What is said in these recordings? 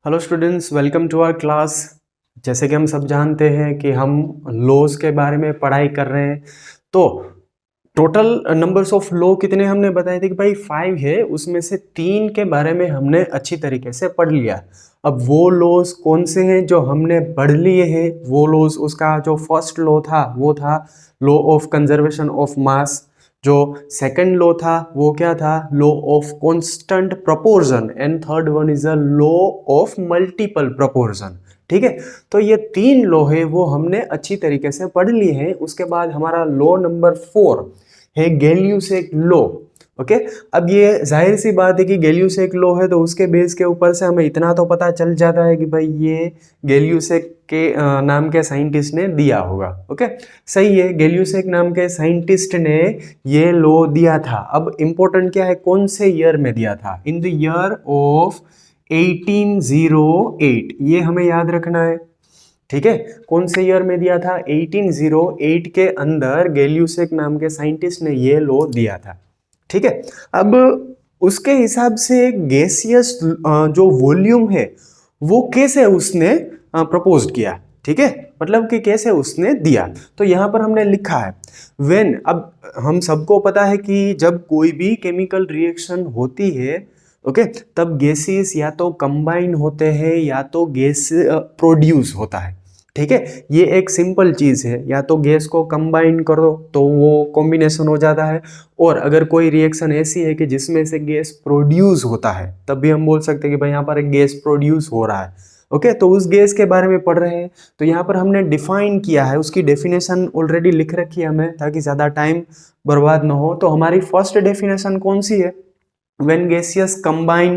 Hello students, welcome to our class. जैसे कि हम सब जानते हैं कि हम लॉज के बारे में पढ़ाई कर रहे हैं। तो टोटल नंबर्स ऑफ लॉ कितने हमने बताए थे कि भाई 5 है, उसमें से 3 के बारे में हमने अच्छी तरीके से पढ़ लिया। अब वो लॉज कौन से हैं जो हमने पढ़ लिए हैं? वो लॉज, उसका जो फर्स्ट लॉ था वो था law of conservation of mass. जो सेकंड लॉ था वो क्या था? Law of constant proportion. And third one is a law of multiple proportion. ठीक है, तो ये 3 लॉ है वो हमने अच्छी तरीके से पढ़ लिए हैं। उसके बाद हमारा लॉ नंबर 4 है गैलियोसेक लॉ। ओके, अब ये जाहिर सी बात है कि गैलियोसेक लॉ है तो उसके बेस के ऊपर से हमें इतना तो पता चल जाता है कि भाई ये गैलियोसेक के नाम के साइंटिस्ट ने दिया होगा। ओके, सही है, गैलियोसेक नाम के साइंटिस्ट ने ये लॉ दिया था। अब इम्पोर्टेंट क्या है, कौन से ईयर में दिया था? In the year of 1808। ये हमें याद रखना है। ठीक है, कौन से ईयर में दिया था? 1808 के अंदर गैलियोसेक नाम के साइंटिस्ट ने ये लॉ दिया था। ठीक है, अब उसके हिसाब से गैसियस जो वॉल्यूम है वो कैसे उसने प्रपोज किया। ठीक है, मतलब कि कैसे उसने दिया। तो यहाँ पर हमने लिखा है व्हेन। अब हम सबको पता है कि जब कोई भी केमिकल रिएक्शन होती है, ओके, तब गैसेस या तो कंबाइन होते हैं या तो गैस प्रोड्यूस होता है। ठीक है, ये एक सिंपल चीज़ है, या तो गैस को कंबाइन करो तो वो कॉम्बिनेशन हो जाता है, और अगर कोई रिएक्शन ऐसी है कि जिसमें से गैस प्रोड्यूस होता है तब भी हम बोल सकते हैं कि भाई यहाँ पर एक गैस प्रोड्यूस हो रहा है। ओके, तो उस गैस के बारे में पढ़ रहे हैं। तो यहाँ पर हमने डिफाइन किया है, उसकी डेफिनेशन ऑलरेडी लिख रखी है हमें, ताकि ज़्यादा टाइम बर्बाद ना हो। तो हमारी फर्स्ट डेफिनेशन कौन सी है? When gases combine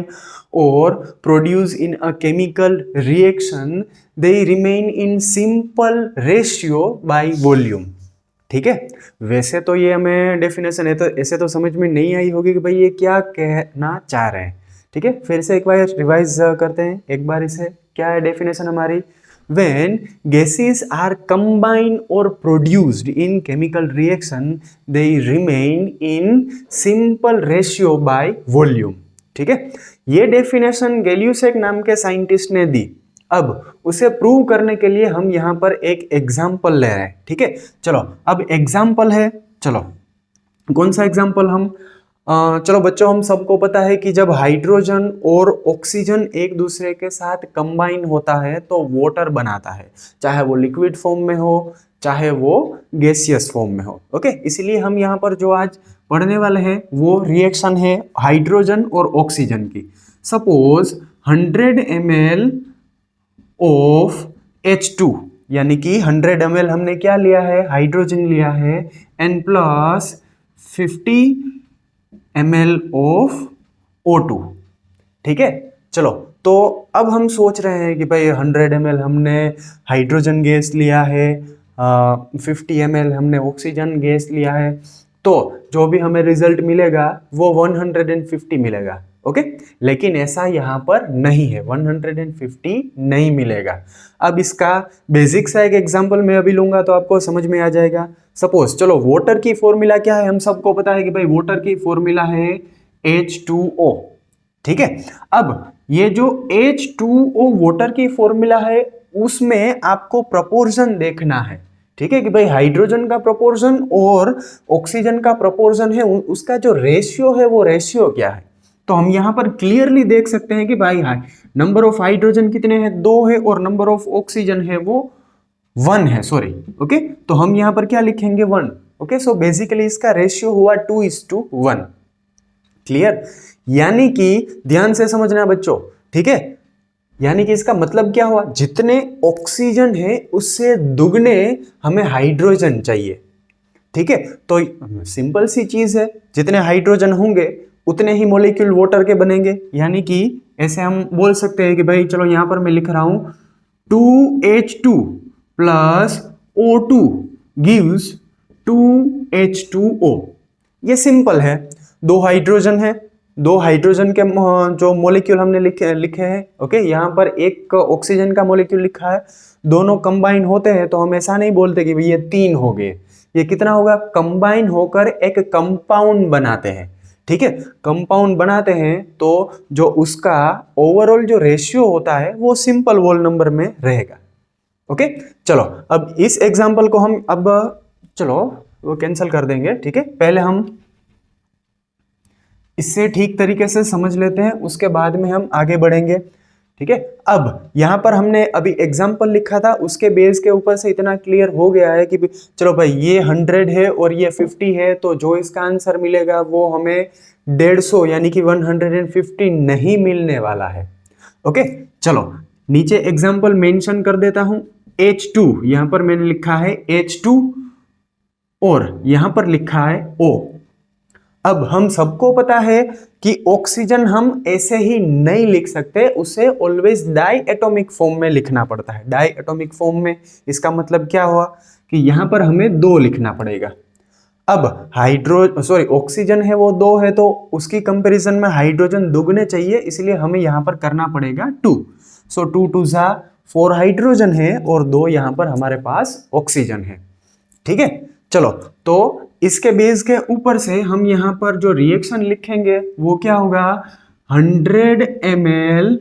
or produce in a chemical reaction, they remain in simple ratio by volume. ठीक है, वैसे तो ये हमें डेफिनेशन है तो ऐसे तो समझ में नहीं आई होगी कि भाई ये क्या कहना चाह रहे हैं। ठीक है, फिर से एक बार रिवाइज करते हैं एक बार इसे। क्या है डेफिनेशन हमारी? When gases are combined or produced in chemical reaction, they remain in simple ratio by volume. ठीक है, ये डेफिनेशन गैलियोसेक नाम के साइंटिस्ट ने दी। अब उसे प्रूव करने के लिए हम यहां पर एक एग्जाम्पल ले रहे हैं। ठीक है, चलो अब एग्जाम्पल है, चलो कौन सा एग्जाम्पल हम चलो बच्चों, हम सबको पता है कि जब हाइड्रोजन और ऑक्सीजन एक दूसरे के साथ कंबाइन होता है तो वाटर बनाता है, चाहे वो लिक्विड फॉर्म में हो चाहे वो गैसियस फॉर्म में हो। ओके, इसलिए हम यहाँ पर जो आज पढ़ने वाले हैं वो रिएक्शन है हाइड्रोजन और ऑक्सीजन की। सपोज 100 ml ऑफ H2, यानी कि 100 ml हमने क्या लिया है? हाइड्रोजन लिया है, N plus 50 ml of O2। ठीक है, चलो तो अब हम सोच रहे हैं कि भाई 100 ml हमने हाइड्रोजन गैस लिया है, 50 ml हमने ऑक्सीजन गैस लिया है, तो जो भी हमें रिजल्ट मिलेगा वो 150 मिलेगा। ओके, लेकिन ऐसा यहाँ पर नहीं है, 150 नहीं मिलेगा। अब इसका बेसिक सा एक एग्जांपल मैं अभी लूंगा तो आपको समझ में आ जाएगा। सपोज, चलो वाटर की फॉर्मूला क्या है? हम सबको पता है कि भाई वाटर की फॉर्मूला है H2O। ठीक है, अब ये जो H2O वाटर की फॉर्मूला है उसमें आपको प्रोपोर्शन देखना है। ठीक है, कि भाई हाइड्रोजन का प्रोपोर्शन और ऑक्सीजन का प्रोपोर्शन है, उसका जो रेशियो है वो रेशियो क्या है? तो हम यहाँ पर क्लियरली देख सकते हैं कि भाई नंबर ऑफ हाइड्रोजन कितने हैं? 2 है, और नंबर ऑफ ऑक्सीजन है वो 1 है, सॉरी। ओके, तो हम यहाँ पर क्या लिखेंगे? 1। ओके, सो बेसिकली इसका रेशियो हुआ 2:1। क्लियर? यानी कि ध्यान से समझना बच्चों, ठीक है, यानी कि इसका मतलब क्या हुआ? जितने ऑक्सीजन है उससे दुगने हमें हाइड्रोजन चाहिए। ठीक है, तो सिंपल सी चीज है, जितने हाइड्रोजन होंगे उतने ही मॉलिक्यूल वाटर के बनेंगे। यानी कि ऐसे हम बोल सकते हैं कि भाई चलो यहां पर मैं लिख रहा हूं 2H2 plus O2 gives 2H2O। ये सिंपल है, 2 हाइड्रोजन है, 2 हाइड्रोजन के जो मॉलिक्यूल हमने लिखे हैं। ओके, यहाँ पर एक ऑक्सीजन का मॉलिक्यूल लिखा है, दोनों कंबाइन होते हैं तो हम ऐसा नहीं बोलते कि भाई ये 3 हो गए। ये कितना होगा? कंबाइन होकर एक कंपाउंड बनाते हैं। ठीक है। कंपाउंड बनाते हैं तो जो उसका ओवरऑल जो रेशियो होता है वो सिंपल होल नंबर में रहेगा। ओके, चलो अब इस एग्जांपल को हम अब चलो वो कैंसिल कर देंगे। ठीक है, पहले हम इससे ठीक तरीके से समझ लेते हैं, उसके बाद में हम आगे बढ़ेंगे। ठीक है, अब यहां पर हमने अभी एग्जाम्पल लिखा था, उसके बेस के ऊपर से इतना क्लियर हो गया है कि चलो भाई ये 100 है और ये 50 है, तो जो इसका आंसर मिलेगा वो हमें 150 यानी कि 150 नहीं मिलने वाला है। ओके, चलो नीचे एग्जाम्पल मेंशन कर देता हूं। H2 यहां पर मैंने लिखा है H2 और यहां पर लिखा है O। अब हम सबको पता है कि ऑक्सीजन हम ऐसे ही नहीं लिख सकते, उसे ऑलवेज डाई एटॉमिक फॉर्म में लिखना पड़ता है। डाई एटॉमिक फॉर्म में इसका मतलब क्या हुआ कि यहां पर हमें 2 लिखना पड़ेगा। अब ऑक्सीजन है वो 2 है, तो उसकी कंपैरिजन में हाइड्रोजन दुगने चाहिए, इसलिए हमें यहां पर करना पड़ेगा 2। सो 2 2 जा 4 हाइड्रोजन है और 2 यहां पर हमारे पास ऑक्सीजन है। ठीक है, चलो तो इसके बेस के ऊपर से हम यहां पर जो रिएक्शन लिखेंगे वो क्या होगा, 100 ml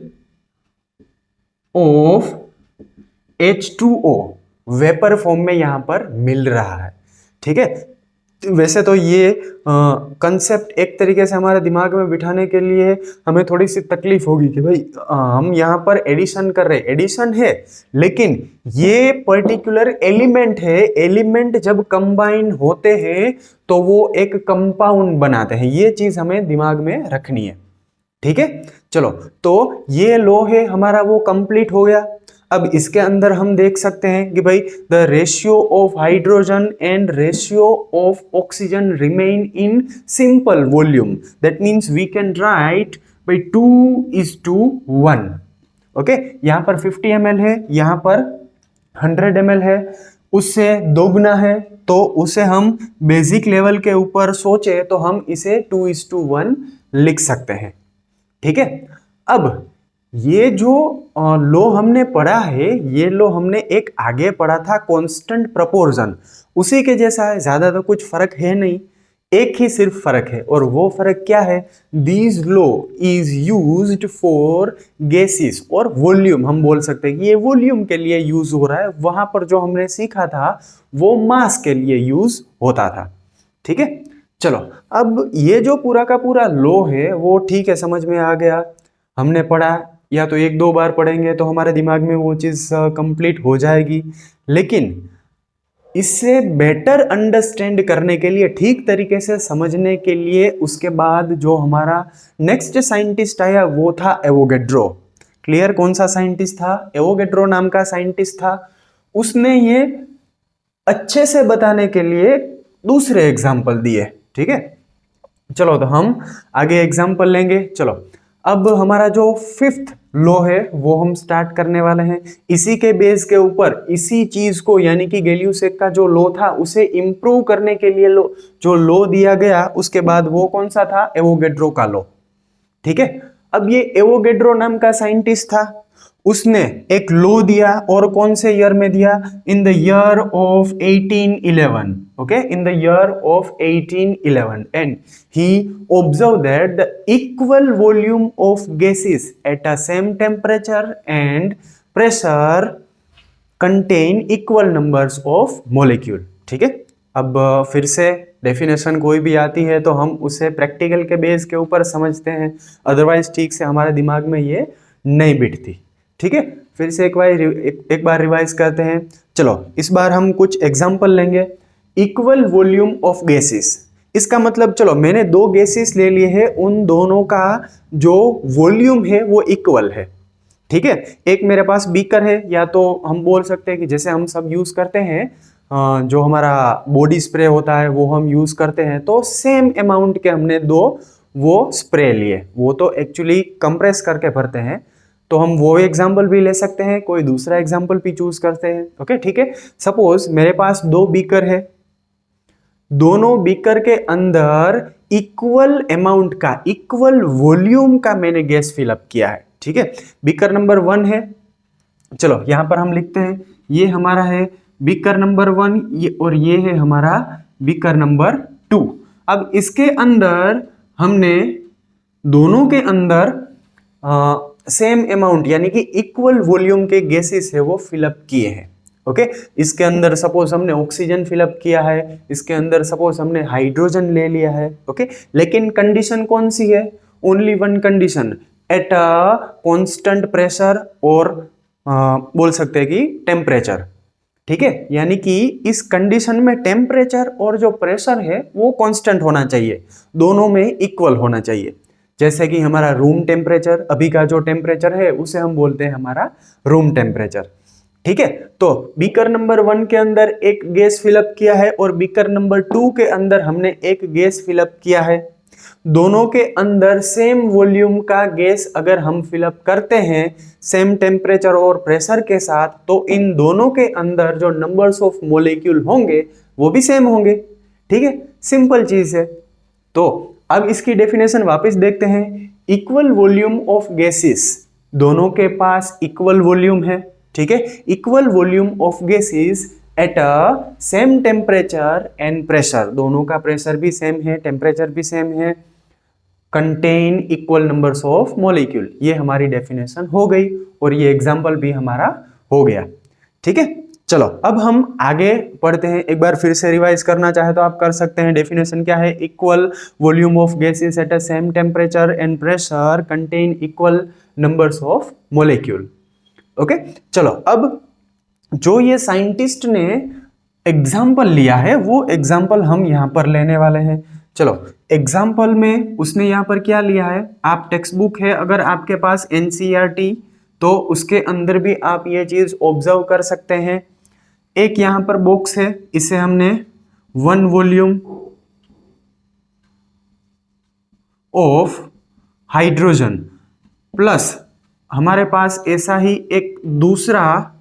of H2O vapour form में यहां पर मिल रहा है। ठीक है, वैसे तो ये कंसेप्ट एक तरीके से हमारे दिमाग में बिठाने के लिए हमें थोड़ी सी तकलीफ होगी कि भाई हम यहाँ पर एडिशन कर रहे हैं, एडिशन है लेकिन ये पर्टिकुलर एलिमेंट है, एलिमेंट जब कंबाइन होते हैं तो वो एक कंपाउंड बनाते हैं, ये चीज हमें दिमाग में रखनी है। ठीक है, चलो तो ये लो है हमारा वो कंप्लीट हो गया। अब इसके अंदर हम देख सकते हैं कि भाई the ratio of hydrogen and ratio of oxygen remain in simple volume, that means we can write by 2:1। Okay, यहां पर 50 ml है, यहां पर 100 ml है, उससे दोगुना है, तो उसे हम बेसिक लेवल के ऊपर सोचे तो हम इसे 2:1 लिख सकते हैं। ठीक है, अब ये जो लो हमने पढ़ा है, ये लो हमने एक आगे पढ़ा था कांस्टेंट प्रोपोर्शन, उसी के जैसा है, ज्यादा तो कुछ फर्क है नहीं, एक ही सिर्फ फर्क है, और वो फर्क क्या है, this low is used for gases और वॉल्यूम। हम बोल सकते हैं कि ये वॉल्यूम के लिए यूज हो रहा है, वहां पर जो हमने सीखा था वो मास के लिए यूज होता था। ठीक है, चलो अब ये जो पूरा का पूरा लो है वो ठीक है, समझ में आ गया, हमने पढ़ा, या तो 1-2 बार पढ़ेंगे तो हमारे दिमाग में वो चीज़ कंप्लीट हो जाएगी। लेकिन इससे बेटर अंडरस्टैंड करने के लिए, ठीक तरीके से समझने के लिए, उसके बाद जो हमारा नेक्स्ट साइंटिस्ट आया वो था एवोगैड्रो। क्लियर, कौन सा साइंटिस्ट था, एवोगैड्रो नाम का साइंटिस्ट था। उसने ये अच्छे से बताने के लिए दूसरे एग्जाम्पल दिए। ठीक है, चलो तो हम आगे एग्जाम्पल लेंगे। चलो अब हमारा जो 5th लो है वो हम स्टार्ट करने वाले हैं। इसी के बेस के ऊपर इसी चीज को, यानी कि गैलियोसेक का जो लो था उसे इंप्रूव करने के लिए जो लो दिया गया, उसके बाद वो कौन सा था, एवोगैड्रो का लो। ठीक है, अब ये एवोगैड्रो नाम का साइंटिस्ट था, उसने एक लो दिया, और कौन से ईयर में दिया, in the year of 1811। Okay, in the year of 1811, and he observed that the equal volume of gases at a same temperature and pressure contain equal numbers of molecule। ठीक है, अब फिर से डेफिनेशन कोई भी आती है तो हम उसे प्रैक्टिकल के बेस के ऊपर समझते हैं, अदरवाइज ठीक से हमारे दिमाग में ये नहीं बिठती। ठीक है, फिर से एक बार रिवाइज करते हैं। चलो इस बार हम कुछ एग्जाम्पल लेंगे। इक्वल वॉल्यूम ऑफ गैसेस, इसका मतलब, चलो मैंने 2 गैसेस ले लिए हैं, उन दोनों का जो वॉल्यूम है वो इक्वल है। ठीक है, एक मेरे पास बीकर है, या तो हम बोल सकते हैं कि जैसे हम सब यूज करते हैं, जो हमारा बॉडी स्प्रे होता है वो हम यूज करते हैं, तो सेम अमाउंट के हमने 2 वो स्प्रे लिए, वो तो एक्चुअली कंप्रेस करके भरते हैं, तो हम वो एग्जाम्पल भी ले सकते हैं, कोई दूसरा एग्जाम्पल भी चूज करते हैं। ओके, ठीक है, सपोज मेरे पास 2 बीकर है, दोनों बीकर के अंदर इक्वल अमाउंट का, इक्वल वॉल्यूम का मैंने गैस फिलअप किया है। ठीक है, बीकर नंबर 1 है, चलो यहां पर हम लिखते हैं, ये हमारा है बीकर नंबर 1, ये और ये है हमारा बीकर नंबर 2। अब इसके अंदर हमने दोनों के अंदर सेम अमाउंट यानी कि इक्वल वॉल्यूम के गैसेस है वो फिलअप किए हैं। ओके, इसके अंदर सपोज हमने ऑक्सीजन फिलअप किया है, इसके अंदर सपोज हमने हाइड्रोजन ले लिया है। ओके, लेकिन कंडीशन कौन सी है? Only one condition, at a constant pressure और बोल सकते हैं कि टेम्परेचर। ठीक है, यानी कि इस कंडीशन में टेम्परेचर और जो प्रेशर है वो कांस्टेंट होना चाहिए, दोनों में इक्वल होना चाहिए। जैसे कि हमारा रूम टेम्परेचर, अभी का जो टेम्परेचर है उसे हम बोलते हैं हमारा रूम टेम्परेचर। ठीक है, तो बीकर नंबर 1 के अंदर एक गैस फिलअप किया है और बीकर नंबर 2 के अंदर हमने एक गैस फिलअप किया है। दोनों के अंदर सेम वॉल्यूम का गैस अगर हम फिलअप करते हैं सेम टेम्परेचर और प्रेशर के साथ, तो इन दोनों के अंदर जो नंबर्स ऑफ मॉलिक्यूल होंगे वो भी सेम होंगे। ठीक है, सिंपल चीज है। तो अब इसकी डेफिनेशन वापस देखते हैं। इक्वल वॉल्यूम ऑफ गैसेस, दोनों के पास इक्वल वॉल्यूम है। ठीक है, equal volume of gases at a same temperature and pressure, दोनों का प्रेशर भी सेम है, टेम्परेचर भी सेम है, contain equal numbers of molecule. ये हमारी डेफिनेशन हो गई और ये एग्जांपल भी हमारा हो गया। ठीक है, चलो अब हम आगे पढ़ते हैं। एक बार फिर से रिवाइज करना चाहे तो आप कर सकते हैं। डेफिनेशन क्या है? Equal volume of gases at a same temperature and pressure contain equal numbers of molecule. Okay, चलो अब जो ये साइंटिस्ट ने एग्जाम्पल लिया है वो एग्जाम्पल हम यहाँ पर लेने वाले हैं। चलो, एग्जाम्पल में उसने यहाँ पर क्या लिया है? आप टेक्स्ट बुक है अगर आपके पास NCERT, तो उसके अंदर भी आप ये चीज ऑब्जर्व कर सकते हैं। एक यहाँ पर बॉक्स है, इसे हमने 1 वॉल्यूम ऑफ हाइड्रोजन प्लस हमारे पास ऐसा ही एक दूसरा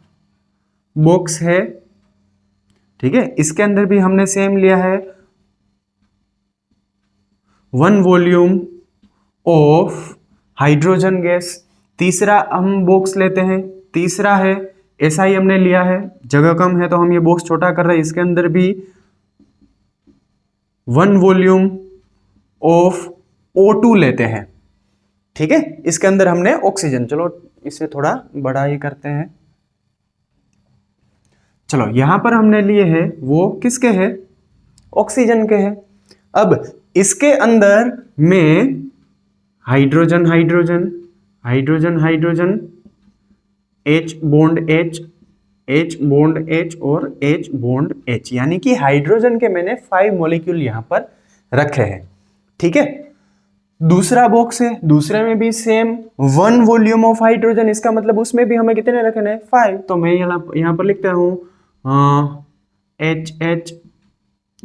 बॉक्स है। ठीक है, इसके अंदर भी हमने सेम लिया है 1 वॉल्यूम ऑफ हाइड्रोजन गैस। तीसरा हम बॉक्स लेते हैं, तीसरा है ऐसा ही हमने लिया है, जगह कम है तो हम ये बॉक्स छोटा कर रहे हैं। इसके अंदर भी 1 वॉल्यूम ऑफ O2 लेते हैं। ठीक है, इसके अंदर हमने ऑक्सीजन, चलो इसे थोड़ा बड़ा ही करते हैं। चलो यहां पर हमने लिए हैं वो किसके हैं? ऑक्सीजन के हैं। अब इसके अंदर में hydrogen hydrogen hydrogen hydrogen, H bond H, H bond H और H बॉन्ड H, यानी कि हाइड्रोजन के मैंने 5 मॉलिक्यूल यहां पर रखे हैं। ठीक है, दूसरा बॉक्स है, दूसरे में भी सेम 1 वॉल्यूम ऑफ हाइड्रोजन, इसका मतलब उसमें भी हमें कितने रखने हैं? 5। तो मैं यहाँ पर लिखता हूँ H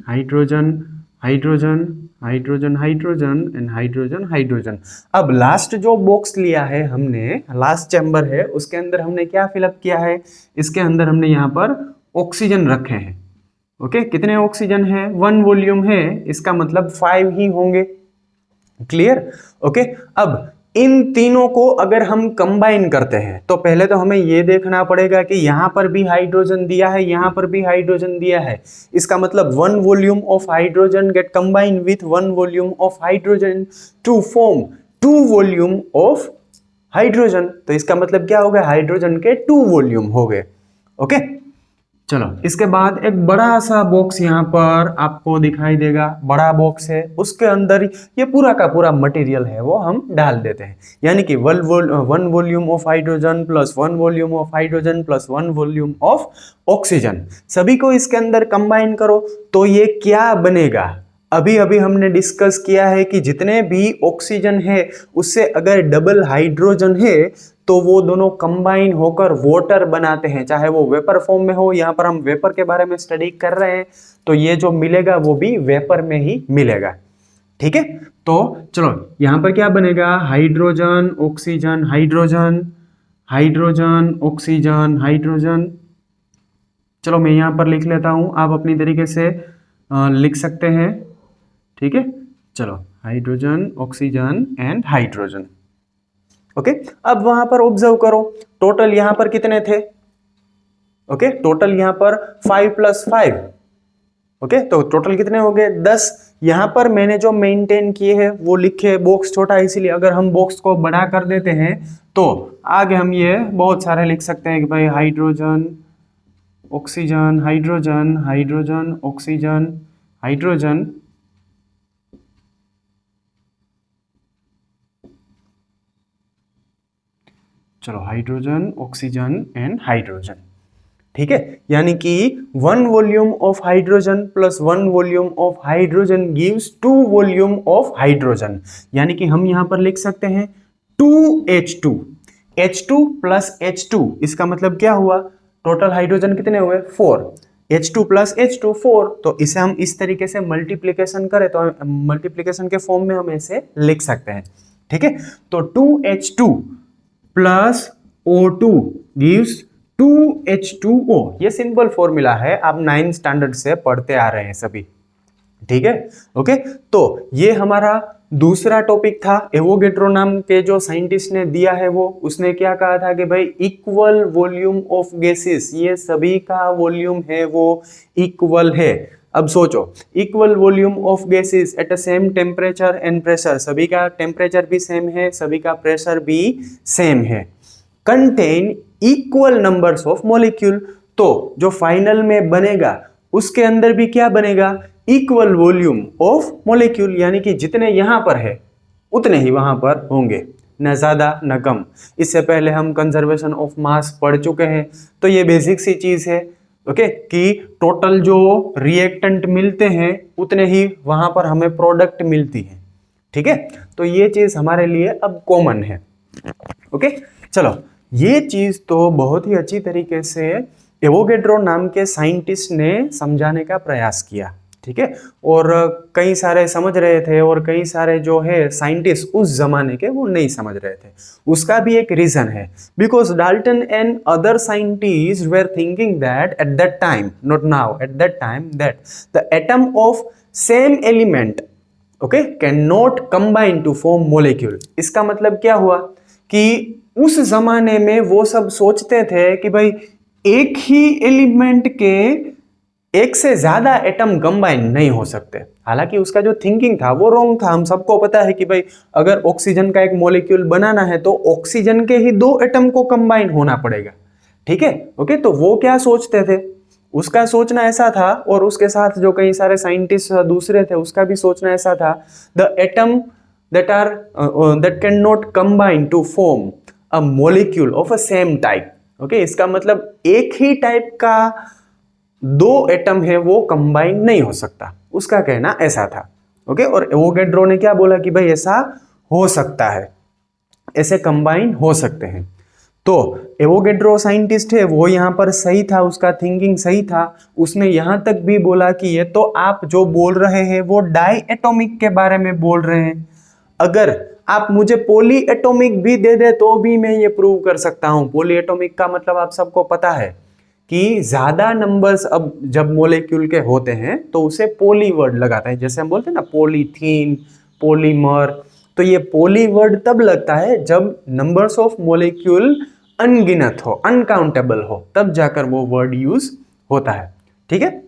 hydrogen hydrogen hydrogen hydrogen and hydrogen hydrogen. अब लास्ट जो बॉक्स लिया है हमने, लास्ट चैम्बर है, उसके अंदर हमने क्या फिलअप किया है? इसके अंदर हमने यहाँ पर ऑक्सीजन रखे हैं। ओके, कितने ऑक्सीजन है? 1 वॉल्यूम है, इसका मतलब 5 ही होंगे। क्लियर? ओके, अब इन तीनों को अगर हम कंबाइन करते हैं तो पहले तो हमें यह देखना पड़ेगा कि यहां पर भी हाइड्रोजन दिया है, यहां पर भी हाइड्रोजन दिया है। इसका मतलब 1 volume of hydrogen get combine with 1 volume of hydrogen to form 2 volume of hydrogen. तो इसका मतलब क्या हो गया? हाइड्रोजन के 2 वॉल्यूम हो गए। ओके, चलो इसके बाद एक बड़ा सा बॉक्स यहाँ पर आपको दिखाई देगा, बड़ा बॉक्स है, उसके अंदर ये पूरा का पूरा मटेरियल है वो हम डाल देते हैं। यानी कि 1 volume of hydrogen plus 1 volume of hydrogen plus 1 volume of oxygen, सभी को इसके अंदर कंबाइन करो तो ये क्या बनेगा? अभी अभी हमने डिस्कस किया है कि जितने भी ऑक्सीजन है उससे अगर डबल हाइड्रोजन है तो वो दोनों कंबाइन होकर वाटर बनाते हैं, चाहे वो वेपर फॉर्म में हो। यहाँ पर हम वेपर के बारे में स्टडी कर रहे हैं तो ये जो मिलेगा वो भी वेपर में ही मिलेगा। ठीक है, तो चलो यहाँ पर क्या बनेगा? Hydrogen oxygen hydrogen hydrogen oxygen hydrogen. चलो मैं यहाँ पर लिख लेता हूँ, आप अपनी तरीके से लिख सकते हैं। ठीक है, चलो hydrogen oxygen and hydrogen. Okay, अब वहां पर ऑब्जर्व करो टोटल यहां पर कितने थे? ओके, टोटल यहां पर 5 + 5। ओके, तो टोटल कितने हो गए? 10। यहाँ पर मैंने जो मेंटेन किए हैं वो लिखे, बॉक्स छोटा है इसीलिए, अगर हम बॉक्स को बड़ा कर देते हैं तो आगे हम ये बहुत सारे लिख सकते हैं कि भाई hydrogen, oxygen, hydrogen, hydrogen, oxygen, hydrogen, चलो हाइड्रोजन, ऑक्सीजन एंड हाइड्रोजन, ठीक है। यानी कि 1 volume of hydrogen plus 1 volume of hydrogen gives 2 volume of hydrogen, यानी कि हम यहां पर लिख सकते हैं 2H2, H2 प्लस H2, इसका मतलब क्या हुआ, टोटल हाइड्रोजन कितने हुए 4, H2 प्लस H2 4, तो इसे हम इस तरीके से मल्टीप्लीकेशन करें तो मल्टीप्लीकेशन के फॉर्म में हम ऐसे लिख सकते हैं, ठीक है। तो 2H2 plus O2 gives 2H2O, ये सिंपल फॉर्मूला है, आप 9th स्टैंडर्ड से पढ़ते आ रहे हैं सभी, ठीक है। ओके, तो ये हमारा दूसरा टॉपिक था। एवोगैड्रो नाम के जो साइंटिस्ट ने दिया है वो, उसने क्या कहा था कि भाई इक्वल वॉल्यूम ऑफ गैसेस, ये सभी का वॉल्यूम है वो इक्वल है। अब सोचो, equal volume of gases at a same temperature and pressure, सभी का टेम्परेचर भी सेम है, सभी का प्रेशर भी सेम है, contain equal numbers of molecule, तो जो फाइनल में बनेगा उसके अंदर भी क्या बनेगा, इक्वल वॉल्यूम ऑफ मॉलिक्यूल, यानी कि जितने यहां पर है उतने ही वहां पर होंगे, न ज्यादा न कम। इससे पहले हम कंजर्वेशन ऑफ मास पढ़ चुके हैं, तो ये बेसिक सी चीज है, ओके, कि टोटल जो रिएक्टेंट मिलते हैं उतने ही वहां पर हमें प्रोडक्ट मिलती है, ठीक है। तो ये चीज हमारे लिए अब कॉमन है, ओके। चलो, ये चीज तो बहुत ही अच्छी तरीके से एवोगैड्रो नाम के साइंटिस्ट ने समझाने का प्रयास किया, ठीक है। और कई सारे समझ रहे थे और कई सारे जो है साइंटिस्ट उस जमाने के वो नहीं समझ रहे थे। उसका भी एक रीजन है, because Dalton and other scientist were thinking that at that time, not now, at that time, that the atom of same element, okay, can not combine to form molecule. इसका मतलब क्या हुआ कि उस जमाने में वो सब सोचते थे कि भाई एक ही एलिमेंट के एक से ज्यादा एटम कंबाइन नहीं हो सकते। हालांकि उसका जो थिंकिंग था वो रॉन्ग था। हम सबको पता है कि भाई अगर ऑक्सीजन का एक मॉलिक्यूल बनाना है तो ऑक्सीजन के ही 2 एटम को कंबाइन होना पड़ेगा, ठीक है, ओके। तो वो क्या सोचते थे, उसका सोचना ऐसा था, और उसके साथ जो कई सारे साइंटिस्ट दूसरे थे उसका भी सोचना ऐसा था, the atom that cannot combine to form a molecule of a same type, okay, इसका मतलब एक ही टाइप का 2 एटम है वो कंबाइन नहीं हो सकता, उसका कहना ऐसा था, ओके। और एवोगैड्रो ने क्या बोला कि भाई ऐसा हो सकता है, ऐसे कंबाइन हो सकते हैं। तो एवोगैड्रो साइंटिस्ट है वो यहाँ पर सही था, उसका थिंकिंग सही था। उसने यहाँ तक भी बोला कि ये तो आप जो बोल रहे हैं वो डाई एटॉमिक के बारे में बोल रहे हैं, अगर आप मुझे पॉली एटॉमिक भी दे दे तो भी मैं ये प्रूव कर सकता हूं। पॉली एटॉमिक का मतलब आप सबको पता है कि ज्यादा नंबर्स अब जब मोलिक्यूल के होते हैं तो उसे पॉली वर्ड लगाता है, जैसे हम बोलते हैं ना पॉलीथीन, पॉलीमर, तो ये पॉली वर्ड तब लगता है जब नंबर्स ऑफ मोलिक्यूल अनगिनत हो, अनकाउंटेबल हो, तब जाकर वो वर्ड यूज होता है, ठीक है।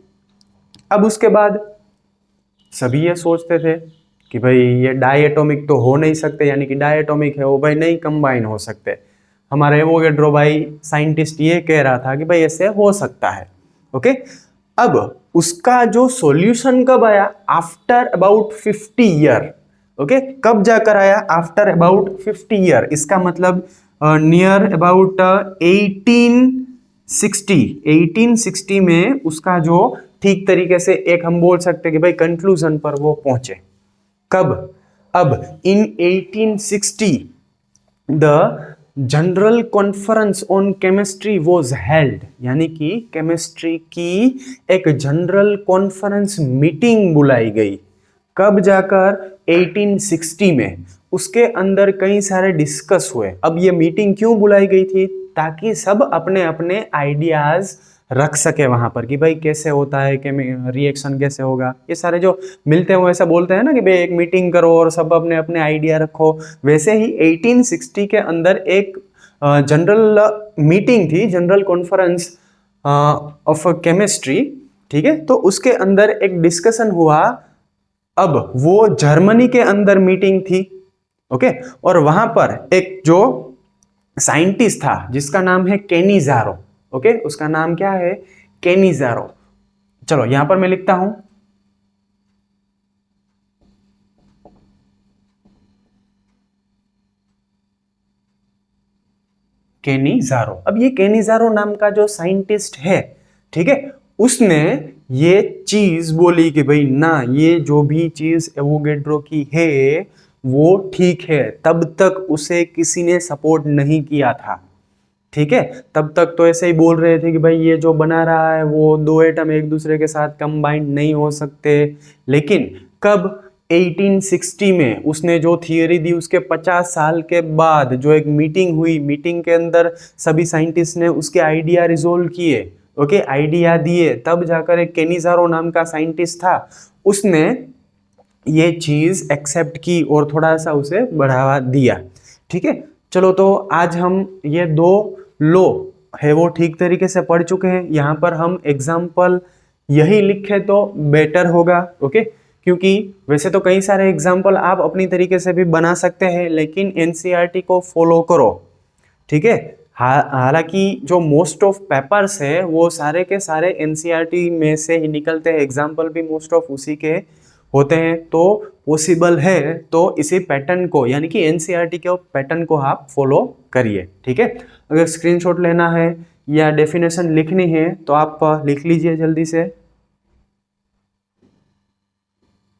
अब उसके बाद सभी ये सोचते थे कि भाई ये डायएटॉमिक तो हो नहीं सकते, यानी कि डायएटॉमिक है वो भाई नहीं कंबाइन हो सकते। हमारे एवोगैड्रो भाई साइंटिस्ट ये कह रहा था कि भाई ऐसे हो सकता है, ओके। अब उसका जो सॉल्यूशन कब आया, आफ्टर अबाउट 50 ईयर, ओके। कब जाकर आया, आफ्टर अबाउट 50 ईयर, इसका मतलब नियर अबाउट 1860 में उसका जो ठीक तरीके से एक हम बोल सकते हैं कि भाई कंक्लूजन पर वो पहुंचे। कब, अब इन 1860 the general conference on chemistry was held, यानी कि केमिस्ट्री की एक जनरल कॉन्फ्रेंस मीटिंग बुलाई गई। कब जाकर, 1860 में। उसके अंदर कई सारे डिस्कस हुए। अब ये मीटिंग क्यों बुलाई गई थी, ताकि सब अपने अपने आइडियाज रख सके वहां पर कि भाई कैसे होता है, कि रिएक्शन कैसे होगा। ये सारे जो मिलते हैं वो ऐसा बोलते हैं ना कि भाई एक मीटिंग करो और सब अपने अपने आइडिया रखो। वैसे ही 1860 के अंदर एक जनरल मीटिंग थी, जनरल कॉन्फ्रेंस ऑफ केमिस्ट्री, ठीक है। तो उसके अंदर एक डिस्कशन हुआ अब वो जर्मनी के अंदर मीटिंग थी, ओके, और वहां पर एक जो साइंटिस्ट था जिसका नाम है केनिज़ारो, ओके, उसका नाम क्या है, केनिज़ारो। चलो यहां पर मैं लिखता हूं, केनिज़ारो। अब ये केनिज़ारो नाम का जो साइंटिस्ट है, ठीक है, उसने ये चीज बोली कि भाई ना, ये जो भी चीज एवोगेड्रो की है वो ठीक है। तब तक उसे किसी ने सपोर्ट नहीं किया था, ठीक है, तब तक तो ऐसे ही बोल रहे थे कि भाई ये जो बना रहा है वो दो एटम एक दूसरे के साथ कंबाइंड नहीं हो सकते। लेकिन कब, 1860 में उसने जो थियरी दी, उसके 50 साल के बाद जो एक मीटिंग हुई, मीटिंग के अंदर सभी साइंटिस्ट ने उसके आइडिया रिजोल्व किए, ओके, आइडिया दिए, तब जाकर एक केनिज़ारो नाम का साइंटिस्ट था, उसने ये चीज एक्सेप्ट की और थोड़ा सा उसे बढ़ावा दिया, ठीक है। चलो तो आज हम ये दो लो है वो ठीक तरीके से पढ़ चुके हैं। यहाँ पर हम एग्जाम्पल यही लिखे तो बेटर होगा, ओके, क्योंकि वैसे तो कई सारे एग्जाम्पल आप अपनी तरीके से भी बना सकते हैं, लेकिन एनसीईआरटी को फॉलो करो, ठीक है। हालांकि जो मोस्ट ऑफ पेपर्स है वो सारे के सारे एनसीईआरटी में से ही निकलते हैं, एग्जाम्पल भी मोस्ट ऑफ उसी के होते हैं, तो पॉसिबल है तो इसी पैटर्न को, यानी कि एनसीईआरटी के पैटर्न को आप फॉलो करिए, ठीक है। अगर स्क्रीनशॉट लेना है या डेफिनेशन लिखनी है तो आप लिख लीजिए जल्दी से।